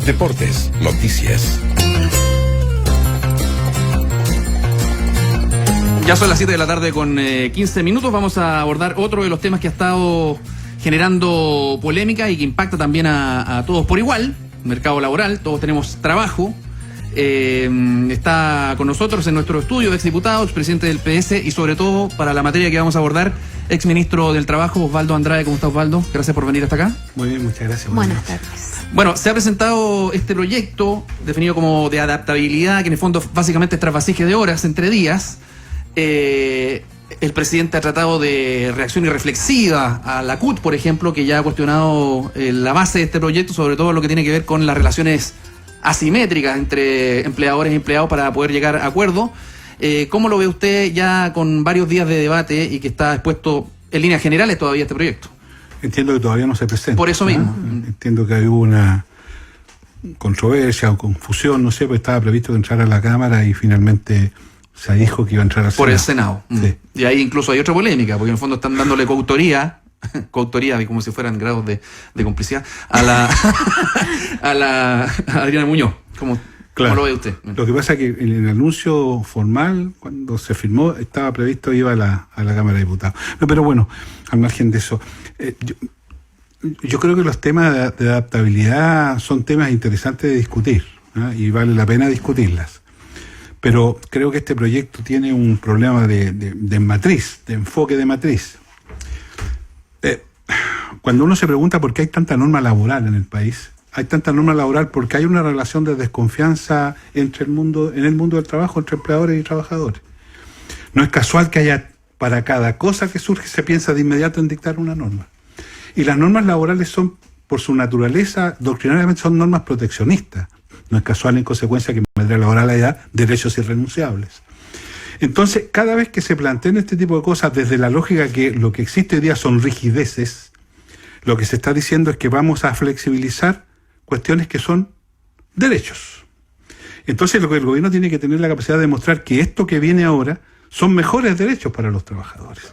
deportes, noticias. Ya son las 7 de la tarde con 15 minutos. Vamos a abordar otro de los temas que ha estado generando polémica y que impacta también a todos por igual. Mercado laboral, todos tenemos trabajo. Está con nosotros en nuestro estudio exdiputado, expresidente del PS y sobre todo para la materia que vamos a abordar, exministro del Trabajo, Osvaldo Andrade. ¿Cómo está, Osvaldo? Gracias por venir hasta acá. Muy bien, muchas gracias. Buenas tardes. Bueno, se ha presentado este proyecto definido como de adaptabilidad, que en el fondo básicamente es trasvasije de horas entre días. El presidente ha tratado de reacción irreflexiva a la CUT, por ejemplo, que ya ha cuestionado la base de este proyecto, sobre todo lo que tiene que ver con las relaciones asimétricas entre empleadores y empleados para poder llegar a acuerdo. ¿Cómo lo ve usted ya con varios días de debate y que está expuesto en líneas generales todavía este proyecto? Entiendo que todavía no se presenta. Por eso mismo. Entiendo que hubo una controversia o confusión, no sé, pues estaba previsto que entrara a la Cámara y finalmente se dijo que iba a entrar al Senado. Por el Senado. Sí. Y ahí incluso hay otra polémica, porque en el fondo están dándole coautoría, como si fueran grados de complicidad, a Adriana Muñoz. ¿Cómo lo ve usted? Lo que pasa es que en el anuncio formal, cuando se firmó, estaba previsto que iba a la Cámara de Diputados. No, pero bueno, al margen de eso, yo creo que los temas de adaptabilidad son temas interesantes de discutir, ¿no? Y vale la pena discutirlas. Pero creo que este proyecto tiene un problema de matriz, de enfoque de matriz. Cuando uno se pregunta por qué hay tanta norma laboral en el país, hay tanta norma laboral porque hay una relación de desconfianza en el mundo del trabajo, entre empleadores y trabajadores. No es casual que haya, para cada cosa que surge, se piensa de inmediato en dictar una norma. Y las normas laborales son, por su naturaleza, doctrinariamente son normas proteccionistas. No es casual, en consecuencia, que en materia laboral haya derechos irrenunciables. Entonces, cada vez que se planteen este tipo de cosas, desde la lógica que lo que existe hoy día son rigideces, lo que se está diciendo es que vamos a flexibilizar cuestiones que son derechos. Entonces, lo que el gobierno tiene que tener la capacidad de demostrar que esto que viene ahora son mejores derechos para los trabajadores.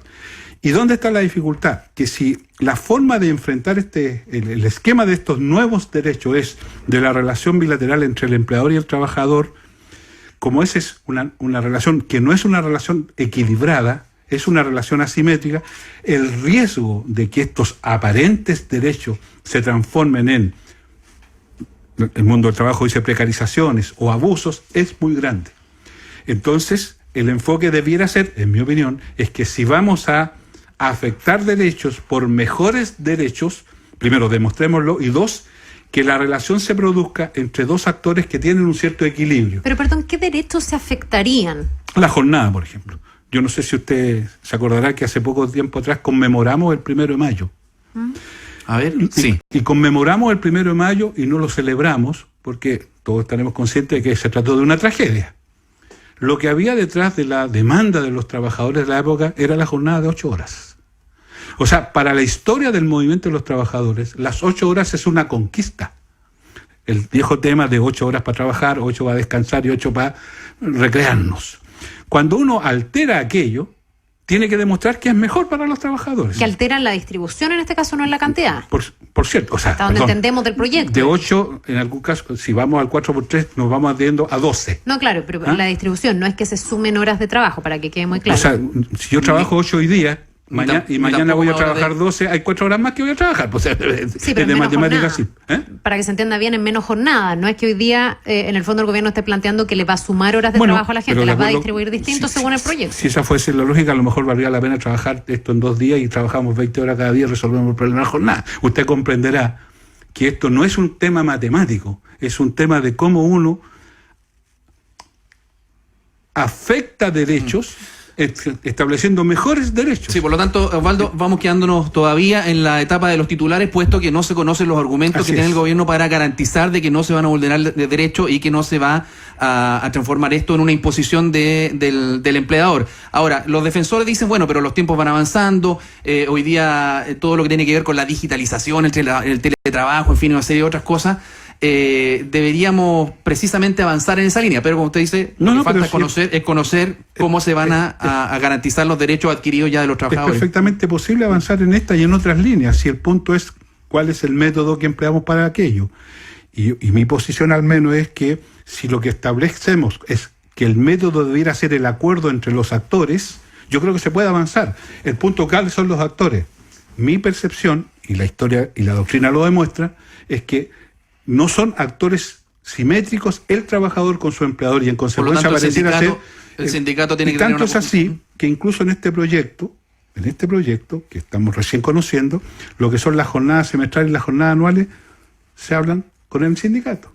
¿Y dónde está la dificultad? Que si la forma de enfrentar el esquema de estos nuevos derechos es de la relación bilateral entre el empleador y el trabajador, como esa es una relación que no es una relación equilibrada, es una relación asimétrica, el riesgo de que estos aparentes derechos se transformen en, el mundo del trabajo dice, precarizaciones o abusos, es muy grande. Entonces, el enfoque debiera ser, en mi opinión, es que si vamos a afectar derechos por mejores derechos, primero demostrémoslo, y dos, que la relación se produzca entre dos actores que tienen un cierto equilibrio. Pero perdón, ¿qué derechos se afectarían? La jornada, por ejemplo. Yo no sé si usted se acordará que hace poco tiempo atrás conmemoramos el 1 de mayo. A ver, sí. Y conmemoramos el 1 de mayo y no lo celebramos porque todos estaremos conscientes de que se trató de una tragedia. Lo que había detrás de la demanda de los trabajadores de la época era la jornada de 8 horas. O sea, para la historia del movimiento de los trabajadores, las 8 horas es una conquista. El viejo tema de 8 horas para trabajar, 8 para descansar y 8 para recrearnos. Cuando uno altera aquello, tiene que demostrar que es mejor para los trabajadores. Que alteran la distribución, en este caso no en la cantidad. Por cierto, o sea, hasta donde entendemos del proyecto. De 8, en algún caso, si vamos al 4x3, nos vamos adhiriendo a 12. No, claro, pero la distribución no es que se sumen horas de trabajo, para que quede muy claro. O sea, si yo trabajo 8 hoy día, mañana voy a trabajar 12, hay 4 horas más que voy a trabajar. Pues, sí, pero de matemáticas, sí. Para que se entienda bien, en menos jornada. No es que hoy día, en el fondo, el gobierno esté planteando que le va a sumar horas de trabajo a la gente, las va a distribuir distinto según el proyecto. Si esa fuese la lógica, a lo mejor valdría la pena trabajar esto en 2 días y trabajamos 20 horas cada día y resolvemos el problema de la jornada. Usted comprenderá que esto no es un tema matemático, es un tema de cómo uno afecta derechos estableciendo mejores derechos. Sí, por lo tanto, Osvaldo, vamos quedándonos todavía en la etapa de los titulares, puesto que no se conocen los argumentos que tiene el gobierno para garantizar de que no se van a vulnerar de derechos y que no se va a transformar esto en una imposición del empleador. Ahora, los defensores dicen, bueno, pero los tiempos van avanzando, hoy día todo lo que tiene que ver con la digitalización, el teletrabajo, en fin, una serie de otras cosas, deberíamos precisamente avanzar en esa línea, pero como usted dice, lo que falta es conocer cómo se van a garantizar los derechos adquiridos ya de los trabajadores. Es perfectamente posible avanzar en esta y en otras líneas, si el punto es cuál es el método que empleamos para aquello. y mi posición al menos es que si lo que establecemos es que el método debiera ser el acuerdo entre los actores, yo creo que se puede avanzar. El punto clave son los actores. Mi percepción, y la historia y la doctrina lo demuestra, es que no son actores simétricos el trabajador con su empleador, y en consecuencia pareciera ser... El sindicato tiene que tener una... es así que incluso en este proyecto que estamos recién conociendo, lo que son las jornadas semestrales y las jornadas anuales se hablan con el sindicato.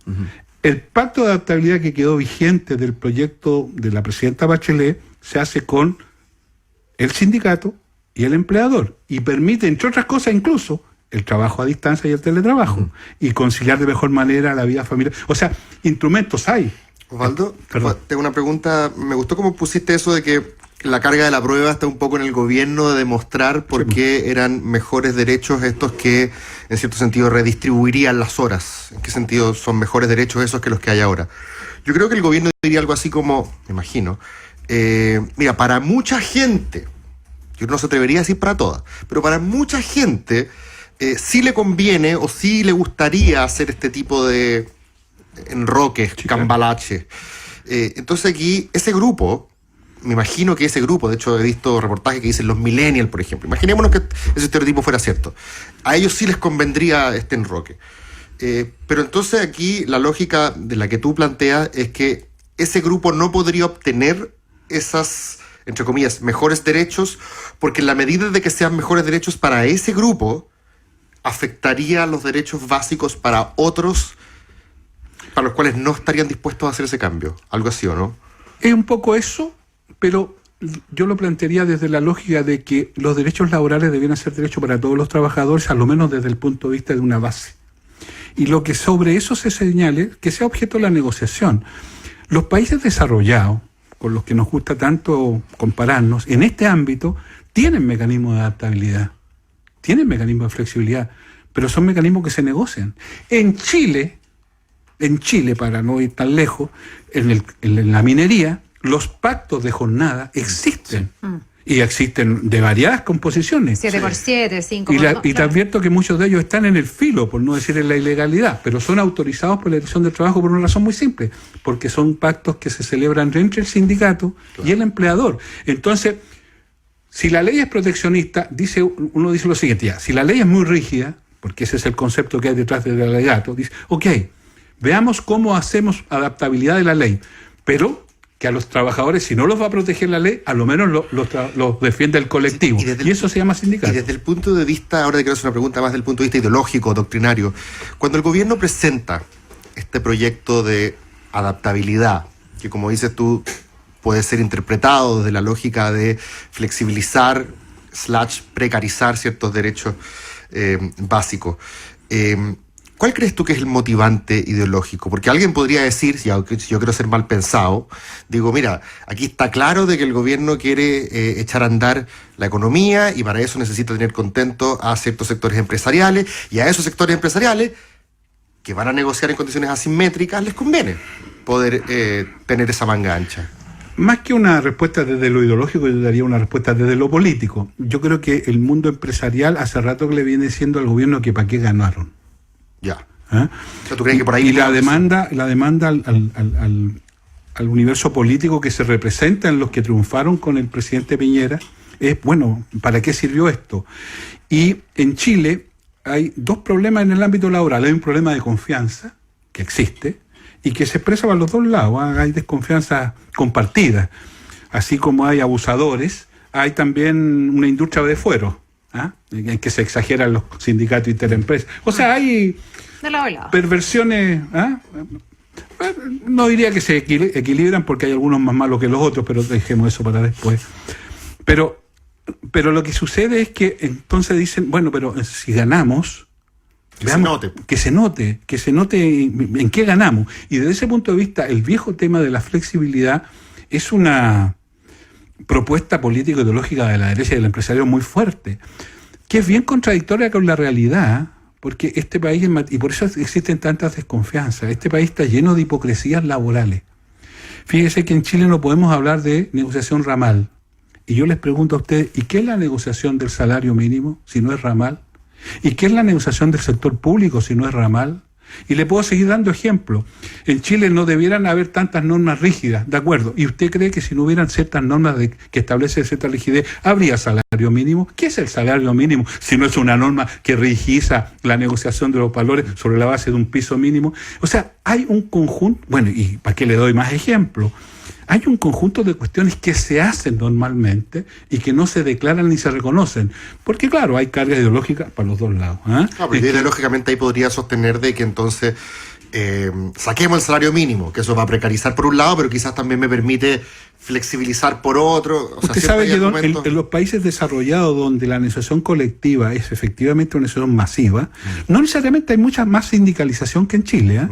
El pacto de adaptabilidad que quedó vigente del proyecto de la presidenta Bachelet se hace con el sindicato y el empleador, y permite, entre otras cosas, incluso el trabajo a distancia y el teletrabajo, y conciliar de mejor manera la vida familiar. O sea, instrumentos hay. Osvaldo, tengo una pregunta. Me gustó cómo pusiste eso de que la carga de la prueba está un poco en el gobierno de demostrar por qué eran mejores derechos estos que, en cierto sentido, redistribuirían las horas. ¿En qué sentido son mejores derechos esos que los que hay ahora? Yo creo que el gobierno diría algo así como, me imagino, mira, para mucha gente, yo no se atrevería a decir para todas, pero para mucha gente sí le conviene o sí le gustaría hacer este tipo de enroques, cambalache. Entonces aquí, ese grupo, me imagino que ese grupo, de hecho he visto reportajes que dicen los millennials, por ejemplo, imaginémonos que ese estereotipo fuera cierto, a ellos sí les convendría este enroque. Pero entonces aquí la lógica de la que tú planteas es que ese grupo no podría obtener esas, entre comillas, mejores derechos, porque en la medida de que sean mejores derechos para ese grupo, afectaría los derechos básicos para otros, para los cuales no estarían dispuestos a hacer ese cambio. Algo así, ¿o no? Es un poco eso, pero yo lo plantearía desde la lógica de que los derechos laborales debieran ser derechos para todos los trabajadores, a lo menos desde el punto de vista de una base. Y lo que sobre eso se señale, que sea objeto de la negociación. Los países desarrollados, con los que nos gusta tanto compararnos, en este ámbito, tienen mecanismos de adaptabilidad, tienen mecanismos de flexibilidad, pero son mecanismos que se negocian. En Chile, para no ir tan lejos, en la minería, los pactos de jornada existen. Sí. Y existen de variadas composiciones. 7x7, 5 Y te advierto que muchos de ellos están en el filo, por no decir en la ilegalidad, pero son autorizados por la Dirección del Trabajo por una razón muy simple, porque son pactos que se celebran entre el sindicato y el empleador. Entonces, si la ley es proteccionista, uno dice lo siguiente, ya, si la ley es muy rígida, porque ese es el concepto que hay detrás del alegato, dice, ok, veamos cómo hacemos adaptabilidad de la ley, pero que a los trabajadores, si no los va a proteger la ley, a lo menos los defiende el colectivo. Y eso se llama sindicato. Y desde el punto de vista, ahora te quiero hacer una pregunta más del punto de vista ideológico, doctrinario. Cuando el gobierno presenta este proyecto de adaptabilidad, que como dices tú, puede ser interpretado desde la lógica de flexibilizar / precarizar ciertos derechos básicos, ¿cuál crees tú que es el motivante ideológico? Porque alguien podría decir, si yo quiero ser mal pensado, digo, mira, aquí está claro de que el gobierno quiere echar a andar la economía y para eso necesita tener contento a ciertos sectores empresariales, y a esos sectores empresariales que van a negociar en condiciones asimétricas les conviene poder tener esa manga ancha. Más que una respuesta desde lo ideológico, yo daría una respuesta desde lo político. Yo creo que el mundo empresarial hace rato que le viene diciendo al gobierno que para qué ganaron. Ya. ¿Ah? O sea, ¿tú crees que por ahí y la demanda al universo político que se representa en los que triunfaron con el presidente Piñera es, bueno, ¿para qué sirvió esto? Y en Chile hay dos problemas en el ámbito laboral. Hay un problema de confianza que existe y que se expresa para los dos lados. Hay desconfianza compartida. Así como hay abusadores, hay también una industria de fuero. En que se exageran los sindicatos interempresas. O sea, hay perversiones. No diría que se equilibran porque hay algunos más malos que los otros, pero dejemos eso para después. Pero lo que sucede es que entonces dicen, bueno, pero si ganamos, que se note en qué ganamos. Y desde ese punto de vista, el viejo tema de la flexibilidad es una propuesta político-ideológica de la derecha y del empresario muy fuerte, que es bien contradictoria con la realidad, porque este país, y por eso existen tantas desconfianzas, este país está lleno de hipocresías laborales. Fíjese que en Chile no podemos hablar de negociación ramal. Y yo les pregunto a ustedes, ¿y qué es la negociación del salario mínimo si no es ramal? ¿Y qué es la negociación del sector público si no es ramal? Y le puedo seguir dando ejemplos. En Chile no debieran haber tantas normas rígidas, de acuerdo. ¿Y usted cree que si no hubieran ciertas normas que establecen cierta rigidez, habría salario mínimo? ¿Qué es el salario mínimo si no es una norma que rigiza la negociación de los valores sobre la base de un piso mínimo? O sea, hay un conjunto, bueno, y ¿para qué le doy más ejemplos? Hay un conjunto de cuestiones que se hacen normalmente y que no se declaran ni se reconocen. Porque, claro, hay carga ideológica para los dos lados. Pero ideológicamente ahí podría sostener de que entonces saquemos el salario mínimo, que eso va a precarizar por un lado, pero quizás también me permite flexibilizar por otro. Usted sabe que en los países desarrollados donde la negociación colectiva es efectivamente una negociación masiva, no necesariamente hay mucha más sindicalización que en Chile,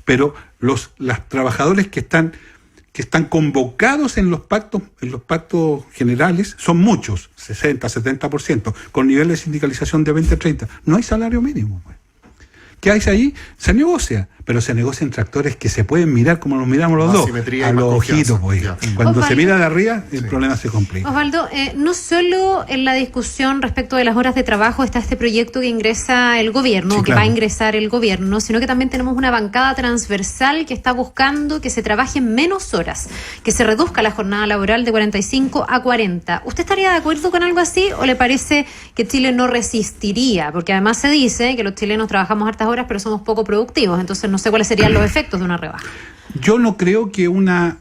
pero los trabajadores que están convocados en los pactos generales son muchos, 60, 70%, con niveles de sindicalización de 20, 30. No hay salario mínimo. ¿Qué hay ahí? Se negocia, pero se negocia entre actores que se pueden mirar como nos miramos los dos, a los ojitos. Cuando Osvaldo, se mira de arriba, el problema se complica. Osvaldo, no solo en la discusión respecto de las horas de trabajo está este proyecto que ingresa el gobierno, que va a ingresar el gobierno, sino que también tenemos una bancada transversal que está buscando que se trabajen menos horas, que se reduzca la jornada laboral de 45 a 40. ¿Usted estaría de acuerdo con algo así o le parece que Chile no resistiría? Porque además se dice que los chilenos trabajamos hartas horas pero somos poco productivos, entonces no sé cuáles serían los efectos de una rebaja. Yo no creo que una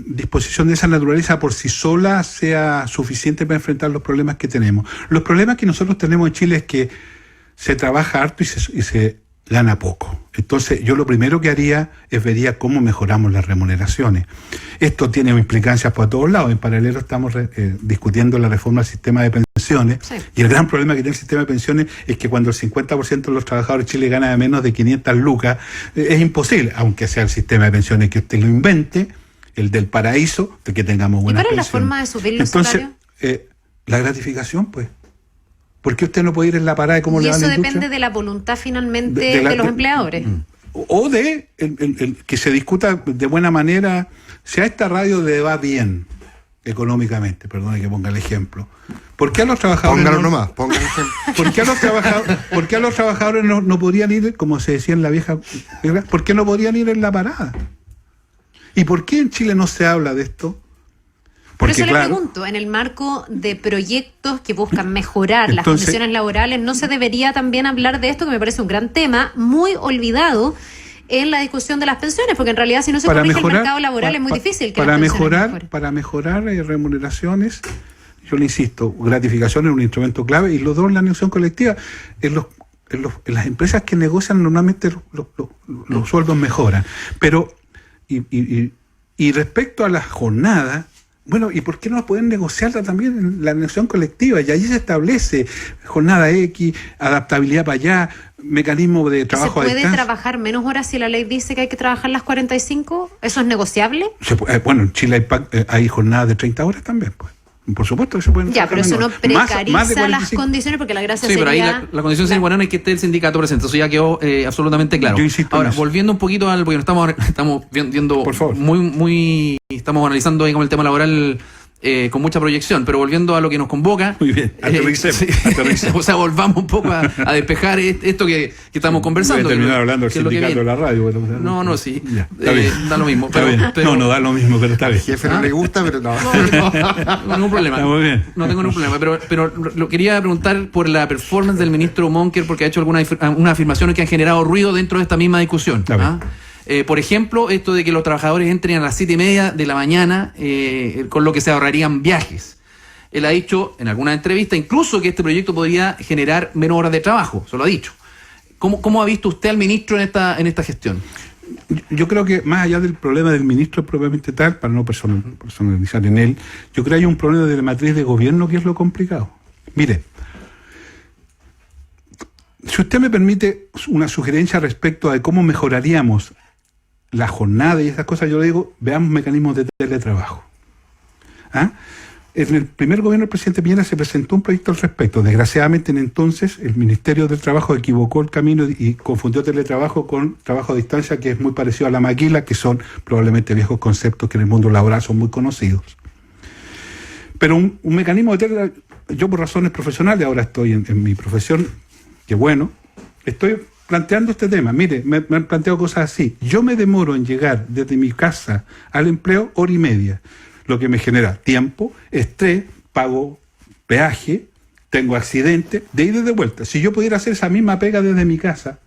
disposición de esa naturaleza por sí sola sea suficiente para enfrentar los problemas que tenemos. Los problemas que nosotros tenemos en Chile es que se trabaja harto y se gana poco. Entonces, yo lo primero que haría es vería cómo mejoramos las remuneraciones. Esto tiene implicancias por todos lados. En paralelo estamos discutiendo la reforma del sistema de pensiones. Sí. Y el gran problema que tiene el sistema de pensiones es que cuando el 50% de los trabajadores de Chile gana menos de 500 lucas, es imposible, aunque sea el sistema de pensiones que usted lo invente, el del paraíso, de que tengamos buenas pensiones. ¿Y cuál es la forma de subir los salarios? La gratificación, pues. ¿Por qué usted no puede ir en la parada de cómo le va a la industria? Y eso depende de la voluntad finalmente de los empleadores. O de que se discuta de buena manera, si a esta radio le va bien económicamente, perdone que ponga el ejemplo. ¿Por qué a los trabajadores ¿Por qué a los trabajadores no podrían ir, como se decía en la vieja, ¿por qué no podrían ir en la parada? ¿Y por qué en Chile no se habla de esto? Por eso le pregunto, en el marco de proyectos que buscan mejorar las condiciones laborales, ¿no se debería también hablar de esto, que me parece un gran tema, muy olvidado en la discusión de las pensiones? Porque en realidad si no se corrige el mercado laboral es muy difícil que las pensiones mejoren. Para mejorar remuneraciones, yo le insisto, gratificación es un instrumento clave, y los dos en la negociación colectiva, en las empresas que negocian normalmente los sueldos mejoran. Pero, y respecto a la jornada, bueno, ¿y por qué no pueden negociarla también en la negociación colectiva? Y allí se establece jornada X, adaptabilidad para allá, mecanismo de trabajo a distancia. ¿Se puede trabajar menos horas si la ley dice que hay que trabajar las 45? ¿Eso es negociable? Bueno, en Chile hay jornadas de 30 horas también, pues. Por supuesto que se pueden. Ya, pero eso no precariza las condiciones, porque la gracia sería... Sí, pero ahí la condición sine qua non es que esté el sindicato presente. Eso ya quedó absolutamente claro. Yo insisto. Ahora, volviendo un poquito porque estamos viendo por favor, estamos analizando ahí como el tema laboral con mucha proyección, pero volviendo a lo que nos convoca. Muy bien, aterricemos. O sea, volvamos un poco a despejar esto que estamos conversando. Voy a terminar hablando del sindicato de la radio. Sí. Ya, da lo mismo. No da lo mismo, pero está bien. Al jefe no le gusta, pero no. No tengo ningún problema. Está muy bien. No tengo ningún problema, pero lo quería preguntar por la performance del ministro Monker, porque ha hecho unas afirmaciones que han generado ruido dentro de esta misma discusión. Por ejemplo, esto de que los trabajadores entren a las 7:30 de la mañana, con lo que se ahorrarían viajes. Él ha dicho en alguna entrevista incluso que este proyecto podría generar menos horas de trabajo, eso lo ha dicho. ¿Cómo ha visto usted al ministro en esta gestión? Yo creo que más allá del problema del ministro propiamente tal, para no personalizar en él, yo creo que hay un problema de la matriz de gobierno que es lo complicado. Mire, si usted me permite una sugerencia respecto de cómo mejoraríamos la jornada y esas cosas, yo le digo, veamos mecanismos de teletrabajo. En el primer gobierno del presidente Piñera se presentó un proyecto al respecto. Desgraciadamente, en entonces, el Ministerio del Trabajo equivocó el camino y confundió teletrabajo con trabajo a distancia, que es muy parecido a la maquila, que son probablemente viejos conceptos que en el mundo laboral son muy conocidos. Pero un mecanismo de teletrabajo, yo por razones profesionales, ahora estoy en mi profesión, que bueno, estoy planteando este tema. Mire, me han planteado cosas así. Yo me demoro en llegar desde mi casa al empleo 1:30, lo que me genera tiempo, estrés, pago peaje, tengo accidente, de ida y de vuelta. Si yo pudiera hacer esa misma pega desde mi casa,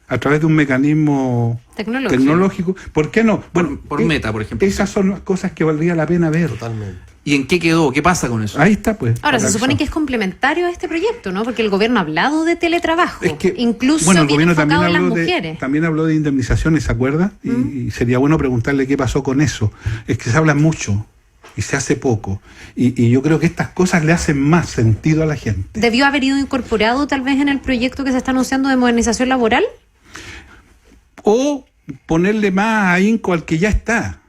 a través de un mecanismo tecnológico, ¿por qué no? Bueno, por Meta, por ejemplo. Esas son las cosas que valdría la pena ver. Totalmente. ¿Y en qué quedó? ¿Qué pasa con eso? Ahí está, pues. Ahora, se supone que es complementario a este proyecto, ¿no? Porque el gobierno ha hablado de teletrabajo, Es que, incluso bueno, el bien gobierno enfocado en las también mujeres. también habló de indemnizaciones, ¿se acuerda? Y sería bueno preguntarle qué pasó con eso. Es que se habla mucho y se hace poco. Y yo creo que estas cosas le hacen más sentido a la gente. ¿Debió haber ido incorporado tal vez en el proyecto que se está anunciando de modernización laboral? O ponerle más ahínco al que ya está.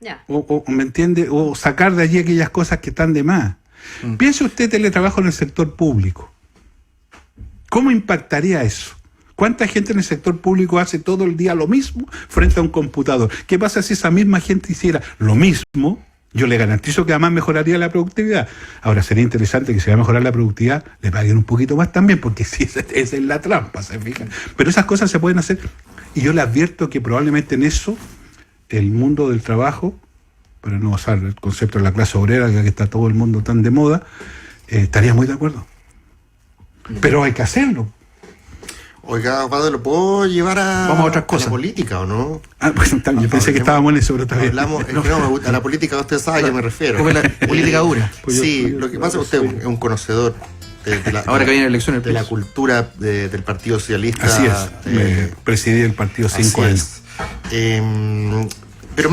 Ya. O ¿me entiende? O sacar de allí aquellas cosas que están de más. Piense usted teletrabajo en el sector público. ¿Cómo impactaría eso? ¿Cuánta gente en el sector público hace todo el día lo mismo frente a un computador? ¿Qué pasa si esa misma gente hiciera lo mismo? Yo le garantizo que además mejoraría la productividad. Ahora, sería interesante que si va a mejorar la productividad, le paguen un poquito más también, porque sí, esa es la trampa, ¿se fijan? Pero esas cosas se pueden hacer. Y yo le advierto que probablemente en eso el mundo del trabajo, para no usar el concepto de la clase obrera, ya que está todo el mundo tan de moda, estaría muy de acuerdo. Pero hay que hacerlo. Oiga, Osvaldo, ¿lo puedo llevar Vamos a otras cosas. la política o no? Pues, yo pensé que estábamos en eso, pero está bien. Hablamos, no, me gusta, a la política usted sabe a qué me refiero. ¿Cómo es la política dura? Pues Sí, yo lo que pasa es que usted es un conocedor Ahora que vienen elecciones. de la cultura del Partido Socialista. Así es, me presidí el partido 5 años. Pero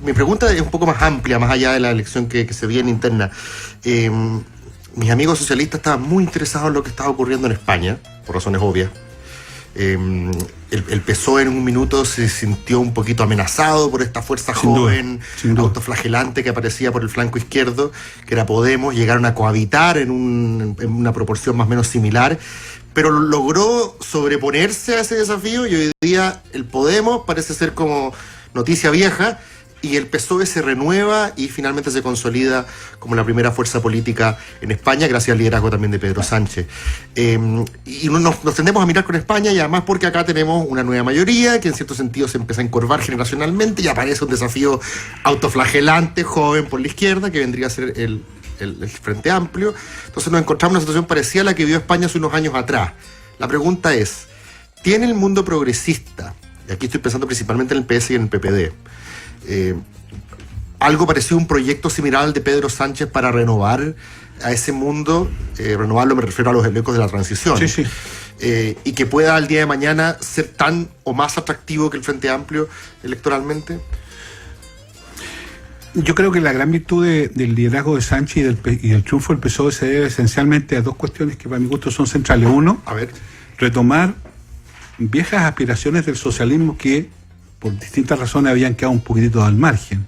mi pregunta es un poco más amplia, más allá de la elección que se viene interna. Mis amigos socialistas estaban muy interesados en lo que estaba ocurriendo en España, por razones obvias. El PSOE en un minuto se sintió un poquito amenazado por esta fuerza joven, autoflagelante que aparecía por el flanco izquierdo, que era Podemos. Llegaron a cohabitar en una proporción más o menos similar, pero logró sobreponerse a ese desafío y hoy día el Podemos parece ser como noticia vieja y el PSOE se renueva y finalmente se consolida como la primera fuerza política en España, gracias al liderazgo también de Pedro Sánchez. Y nos tendemos a mirar con España, y además porque acá tenemos una nueva mayoría que en cierto sentido se empieza a encorvar generacionalmente y aparece un desafío autoflagelante, joven por la izquierda, que vendría a ser el Frente Amplio. Entonces nos encontramos en una situación parecida a la que vivió España hace unos años atrás. La pregunta es, ¿tiene el mundo progresista, y aquí estoy pensando principalmente en el PS y en el PPD, algo parecido a un proyecto similar al de Pedro Sánchez para renovar a ese mundo? Renovarlo me refiero a los ecos de la transición. Sí. Y que pueda al día de mañana ser tan o más atractivo que el Frente Amplio electoralmente. Yo creo que la gran virtud del liderazgo de Sánchez y del triunfo del PSOE se debe esencialmente a dos cuestiones que para mi gusto son centrales. Uno, retomar viejas aspiraciones del socialismo que por distintas razones habían quedado un poquitito al margen.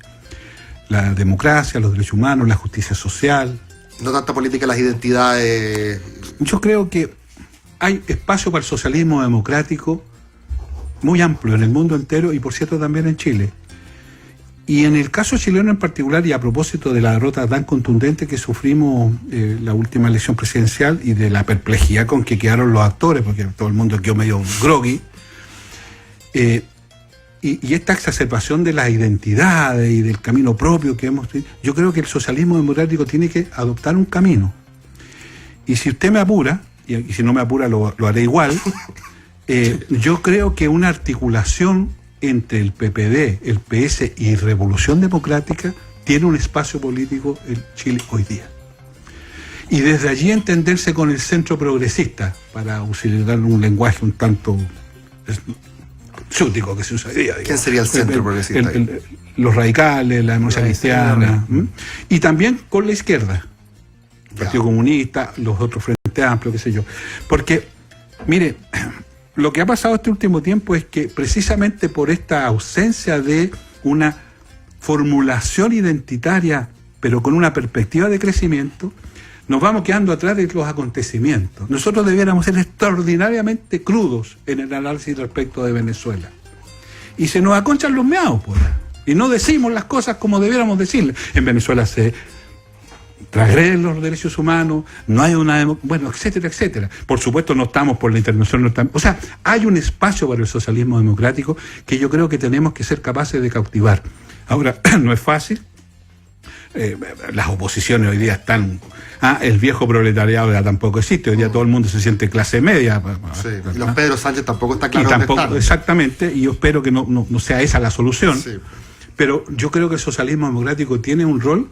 La democracia, los derechos humanos, la justicia social. No tanta política, las identidades. Yo creo que hay espacio para el socialismo democrático muy amplio en el mundo entero y por cierto también en Chile. Y en el caso chileno en particular, y a propósito de la derrota tan contundente que sufrimos la última elección presidencial y de la perplejidad con que quedaron los actores, porque todo el mundo quedó medio groggy, y esta exacerbación de las identidades y del camino propio que hemos tenido, yo creo que el socialismo democrático tiene que adoptar un camino. Y si usted me apura, y si no me apura lo haré igual, yo creo que una articulación entre el PPD, el PS y Revolución Democrática tiene un espacio político en Chile hoy día. Y desde allí entenderse con el centro progresista, para utilizar un lenguaje un tanto chútico que se usa hoy día. ¿Quién sería el centro progresista? Los radicales, la democracia cristiana, y también con la izquierda, el Partido Comunista, los otros Frente Amplio, qué sé yo. Porque, mire, lo que ha pasado este último tiempo es que precisamente por esta ausencia de una formulación identitaria, pero con una perspectiva de crecimiento, nos vamos quedando atrás de los acontecimientos. Nosotros debiéramos ser extraordinariamente crudos en el análisis respecto de Venezuela. Y se nos aconchan los meados, pues. Y no decimos las cosas como debiéramos decirlas. En Venezuela se transgreden los derechos humanos, no hay bueno, etcétera, etcétera. Por supuesto no estamos por la intervención norteamericana. O sea, hay un espacio para el socialismo democrático que yo creo que tenemos que ser capaces de cautivar. Ahora, no es fácil. Las oposiciones hoy día están... el viejo proletariado ya tampoco existe, hoy día todo el mundo se siente clase media. Sí, y los Pedro Sánchez tampoco está claro dónde están. Exactamente, y yo espero que no sea esa la solución. Sí. Pero yo creo que el socialismo democrático tiene un rol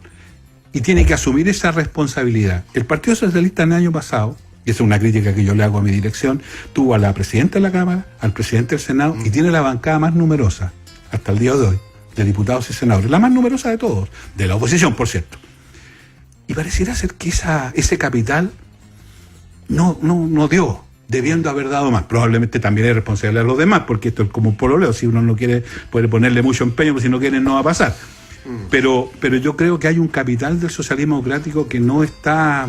y tiene que asumir esa responsabilidad. El Partido Socialista el año pasado, y esa es una crítica que yo le hago a mi dirección, tuvo a la presidenta de la Cámara, al presidente del Senado, y tiene la bancada más numerosa, hasta el día de hoy, de diputados y senadores, la más numerosa de todos, de la oposición, por cierto. Y pareciera ser que ese capital no dio, debiendo haber dado más. Probablemente también es responsable de los demás, porque esto es como un pololeo, si uno no quiere, puede ponerle mucho empeño, pero si no quiere no va a pasar. Pero yo creo que hay un capital del socialismo democrático que no está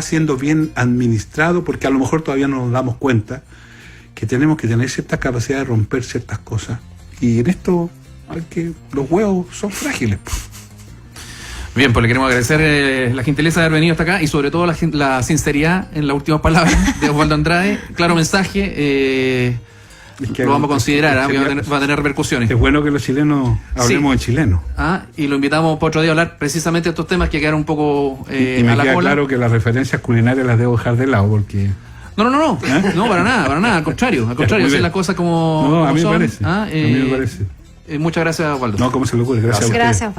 siendo bien administrado, porque a lo mejor todavía no nos damos cuenta que tenemos que tener cierta capacidad de romper ciertas cosas. Y en esto los huevos son frágiles. Bien, pues le queremos agradecer la gentileza de haber venido hasta acá y sobre todo la sinceridad en las últimas palabras de Osvaldo Andrade. Claro mensaje, lo vamos a considerar, va a tener repercusiones. Es bueno que los chilenos hablemos en chileno. Y lo invitamos para otro día a hablar precisamente de estos temas que quedaron un poco y me a la queda cola. Claro que las referencias culinarias las debo dejar de lado porque... No, para nada, al contrario, hacer las cosas como a mí me son. parece. A mí me parece. Muchas gracias, Osvaldo. No, ¿cómo se le ocurre? Gracias a ustedes. Gracias.